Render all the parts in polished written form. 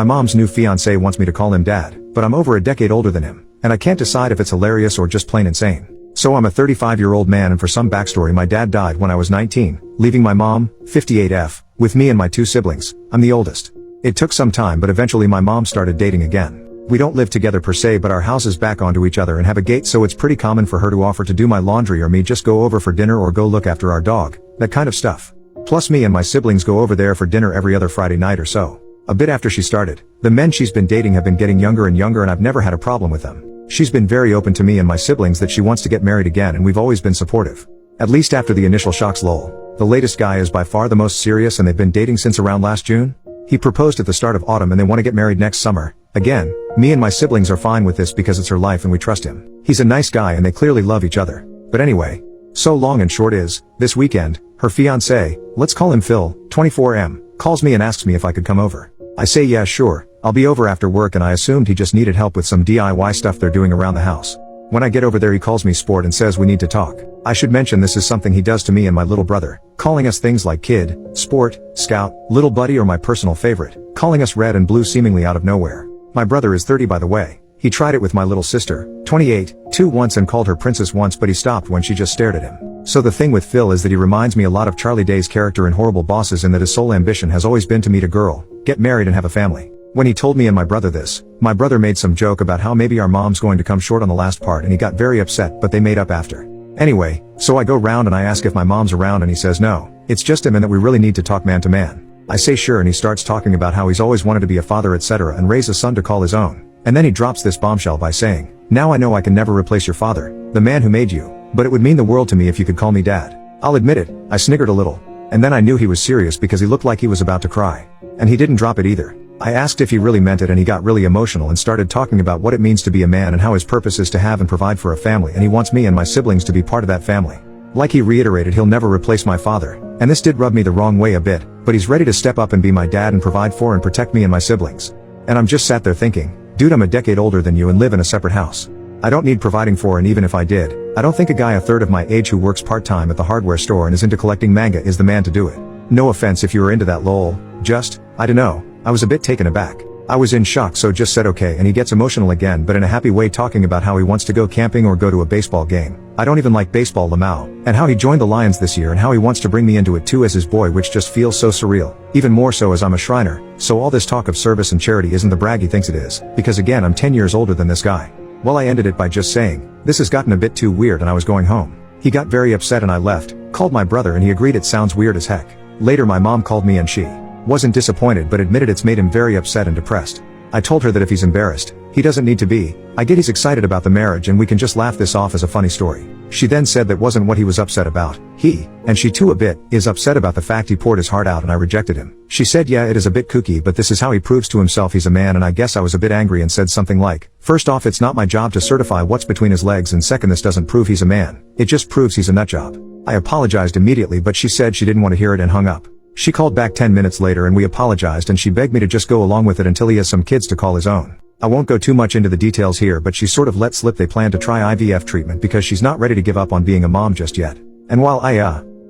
My mom's new fiancé wants me to call him dad, but I'm over a decade older than him, and I can't decide if it's hilarious or just plain insane. So I'm a 35-year-old man, and for some backstory, my dad died when I was 19, leaving my mom, 58F, with me and my two siblings. I'm the oldest. It took some time, but eventually my mom started dating again. We don't live together per se, but our houses back onto each other and have a gate, so it's pretty common for her to offer to do my laundry or me just go over for dinner or go look after our dog, that kind of stuff. Plus me and my siblings go over there for dinner every other Friday night or so. A bit after she started, the men she's been dating have been getting younger and younger, and I've never had a problem with them. She's been very open to me and my siblings that she wants to get married again, and we've always been supportive. At least after the initial shocks. Lol. The latest guy is by far the most serious, and they've been dating since around last June. He proposed at the start of autumn and they want to get married next summer. Again, me and my siblings are fine with this because it's her life and we trust him. He's a nice guy and they clearly love each other. But anyway, so long and short is, this weekend, her fiancé, let's call him Phil, 24M, calls me and asks me if I could come over. I say yeah, sure, I'll be over after work, and I assumed he just needed help with some DIY stuff they're doing around the house. When I get over there he calls me sport and says we need to talk. I should mention this is something he does to me and my little brother, calling us things like kid, sport, scout, little buddy, or my personal favorite, calling us red and blue seemingly out of nowhere. My brother is 30, by the way. He tried it with my little sister, 28, once, and called her princess once, but he stopped when she just stared at him. So the thing with Phil is that he reminds me a lot of Charlie Day's character in Horrible Bosses, in that his sole ambition has always been to meet a girl, get married and have a family. When he told me and my brother this, my brother made some joke about how maybe our mom's going to come short on the last part, and he got very upset, but they made up after. Anyway, so I go round and I ask if my mom's around, and he says no, it's just him and that we really need to talk man to man. I say sure, and he starts talking about how he's always wanted to be a father, etc., and raise a son to call his own. And then he drops this bombshell by saying, now I know I can never replace your father, the man who made you, but it would mean the world to me if you could call me dad. I'll admit it, I sniggered a little. And then I knew he was serious because he looked like he was about to cry. And he didn't drop it either. I asked if he really meant it, and he got really emotional and started talking about what it means to be a man and how his purpose is to have and provide for a family, and he wants me and my siblings to be part of that family. Like he reiterated, he'll never replace my father, and this did rub me the wrong way a bit, but he's ready to step up and be my dad and provide for and protect me and my siblings. And I'm just sat there thinking, dude, I'm a decade older than you and live in a separate house. I don't need providing for, and even if I did, I don't think a guy a third of my age who works part-time at the hardware store and is into collecting manga is the man to do it. No offense if you were into that, lol. Just, I don't know, I was a bit taken aback. I was in shock, so just said okay, and he gets emotional again, but in a happy way, talking about how he wants to go camping or go to a baseball game. I don't even like baseball, Lamau, and how he joined the Lions this year and how he wants to bring me into it too as his boy, which just feels so surreal. Even more so as I'm a Shriner, so all this talk of service and charity isn't the brag he thinks it is, because again, I'm 10 years older than this guy. Well, I ended it by just saying, this has gotten a bit too weird, and I was going home. He got very upset and I left, called my brother, and he agreed it sounds weird as heck. Later my mom called me and she wasn't disappointed, but admitted it's made him very upset and depressed. I told her that if he's embarrassed, he doesn't need to be. I get he's excited about the marriage and we can just laugh this off as a funny story. She then said that wasn't what he was upset about. He, and she too a bit, is upset about the fact he poured his heart out and I rejected him. She said yeah, it is a bit kooky, but this is how he proves to himself he's a man, and I guess I was a bit angry and said something like, first off, it's not my job to certify what's between his legs, and second, this doesn't prove he's a man. It just proves he's a nutjob. I apologized immediately, but she said she didn't want to hear it and hung up. She called back 10 minutes later and we apologized, and she begged me to just go along with it until he has some kids to call his own. I won't go too much into the details here, but she sort of let slip they plan to try IVF treatment because she's not ready to give up on being a mom just yet. And while I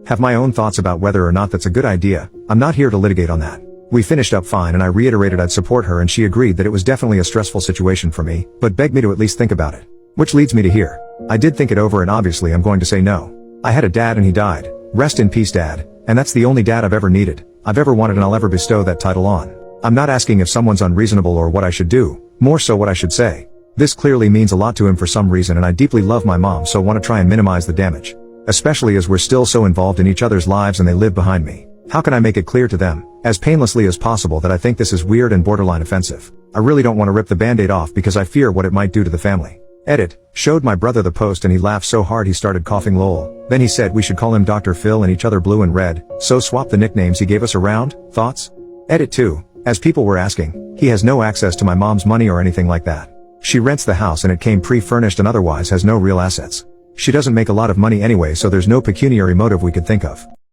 have my own thoughts about whether or not that's a good idea, I'm not here to litigate on that. We finished up fine and I reiterated I'd support her, and she agreed that it was definitely a stressful situation for me, but begged me to at least think about it. Which leads me to here. I did think it over, and obviously I'm going to say no. I had a dad and he died. Rest in peace, Dad. And that's the only dad I've ever needed, I've ever wanted, and I'll ever bestow that title on. I'm not asking if someone's unreasonable or what I should do, more so what I should say. This clearly means a lot to him for some reason, and I deeply love my mom, so want to try and minimize the damage. Especially as we're still so involved in each other's lives and they live behind me. How can I make it clear to them, as painlessly as possible, that I think this is weird and borderline offensive? I really don't want to rip the band-aid off because I fear what it might do to the family. Edit, showed my brother the post and he laughed so hard he started coughing, lol. Then he said we should call him Dr. Phil and each other Blue and Red, so swap the nicknames he gave us around. Thoughts? Edit 2, as people were asking, he has no access to my mom's money or anything like that. She rents the house and it came pre-furnished and otherwise has no real assets. She doesn't make a lot of money anyway, so there's no pecuniary motive we could think of.